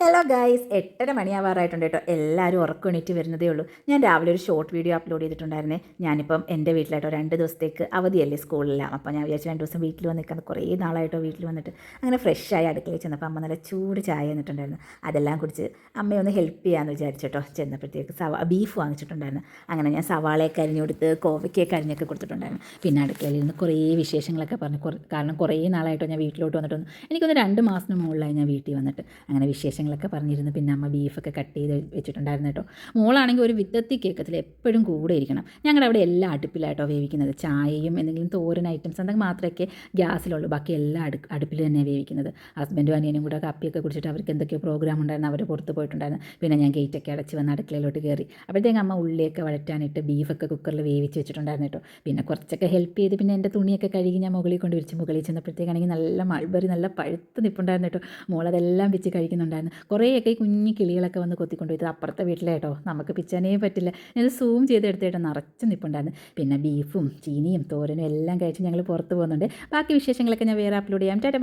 Hello guys 8:30 മണിയാവാറായിട്ടുണ്ട് കേട്ടോ. എല്ലാവരും ഉറക്കം എണീറ്റ് വരുന്നതേ ഉള്ളൂ. ഞാൻ രാവിലെ ഒരു ഷോർട്ട് വീഡിയോ അപ്ലോഡ് ചെയ്തിട്ടുണ്ടായിരുന്നേ. ഞാനിപ്പം എൻ്റെ വീട്ടിലായിട്ടോ 2 ദിവസത്തേക്ക് അവധിയല്ലേ സ്കൂളിലെല്ലാം. അപ്പോൾ ഞാൻ വിചാരിച്ചു 2 ദിവസം വീട്ടിൽ വന്ന് നിൽക്കാൻ കുറേ നാളായിട്ടോ വീട്ടിൽ വന്നിട്ട്. അങ്ങനെ ഫ്രഷായി അടുക്കളയിൽ ചെന്നപ്പോൾ അമ്മ നല്ല ചൂട് ചായ തന്നിട്ടുണ്ടായിരുന്നു. അതെല്ലാം കുടിച്ച് അമ്മയെ ഒന്ന് ഹെൽപ്പ് ചെയ്യാമെന്ന് വിചാരിച്ചിട്ടോ ചെന്നപ്പോഴത്തേക്ക് ബീഫ് വാങ്ങിച്ചിട്ടുണ്ടായിരുന്നു. അങ്ങനെ ഞാൻ സവാളയൊക്കെ അരിഞ്ഞു കൊടുത്ത് കോവയ്ക്കൊക്കെ അരിഞ്ഞൊക്കെ കൊടുത്തിട്ടുണ്ടായിരുന്നു. പിന്നെ അടുക്കളയിൽ നിന്ന് കുറേ വിശേഷങ്ങളൊക്കെ പറഞ്ഞു. കാരണം കുറേ നാളായിട്ടോ ഞാൻ വീട്ടിലോട്ട് വന്നിട്ടൊന്നും എനിക്കൊന്ന് 2 മാസത്തിന് മുകളിലായി ഞാൻ വീട്ടിൽ വന്നിട്ട്. അങ്ങനെ വിശേഷങ്ങളൊക്കെ പറഞ്ഞിരുന്നു. പിന്നെ അമ്മ ബീഫൊക്കെ കട്ട് ചെയ്ത് വെച്ചിട്ടുണ്ടായിരുന്നു കേട്ടോ. മോളാണെങ്കിൽ ഒരു വിധത്തിൽ കേൾക്കത്തില്ല, എപ്പോഴും കൂടെ ഇരിക്കണം. ഞങ്ങളുടെ അവിടെ എല്ലാം അടുപ്പിലായിട്ടോ വേവിക്കുന്നത്. ചായയും എന്തെങ്കിലും തോരൻ ഐറ്റംസ് എന്തെങ്കിലും മാത്രമേ ഗ്യാസിലുള്ളൂ, ബാക്കി എല്ലാം അടുപ്പിൽ തന്നെ വേവിക്കുന്നത്. ഹസ്ബൻഡും അനിയനും കൂടെ കാപ്പിയൊക്കെ കുടിച്ചിട്ട് അവർക്ക് എന്തൊക്കെയോ പ്രോഗ്രാം ഉണ്ടായിരുന്നു, അവർ പുറത്ത് പോയിട്ടുണ്ടായിരുന്നു. പിന്നെ ഞാൻ ഗേറ്റൊക്കെ അടച്ച് വന്ന് അടുക്കളയിലോട്ട് കയറി. അപ്പോഴത്തേക്ക് അമ്മ ഉള്ളിയൊക്കെ വഴറ്റാനിട്ട് ബീഫൊക്കെ കുക്കറിൽ വേവിച്ച് വെച്ചിട്ടുണ്ടായിരുന്നു കേട്ടോ. പിന്നെ കുറച്ചൊക്കെ ഹെൽപ്പ് ചെയ്ത് പിന്നെ എൻ്റെ തുണിയൊക്കെ കഴുകി ഞാൻ മുകളിൽ കൊണ്ട് വിരിച്ച് മുകളിൽ ചെന്നപ്പോഴത്തേക്കാണെങ്കിൽ നല്ല മൾബറി നല്ല പഴുത്ത് നിൽപ്പുണ്ടായിരുന്നു കേട്ടോ. മോളതെല്ലാം വെച്ച് കഴിക്കുന്നുണ്ടായിരുന്നു. കുറേയൊക്കെ ഈ കുഞ്ഞു കിളികളൊക്കെ വന്ന് കൊത്തിക്കൊണ്ടുപോയി. അപ്പുറത്തെ വീട്ടിലെ കേട്ടോ, നമുക്ക് പിച്ചാനേ പറ്റില്ല. ഞാനത് സൂം ചെയ്തെടുത്തിട്ട് നിറച്ച് നിൽപ്പുണ്ടായിരുന്നു. പിന്നെ ബീഫും ചീനിയും തോരനും എല്ലാം കഴിച്ച് ഞങ്ങൾ പുറത്ത് പോകുന്നുണ്ട്. ബാക്കി വിശേഷങ്ങളൊക്കെ ഞാൻ വേറെ അപ്ലോഡ് ചെയ്യാം. ടാറ്റ.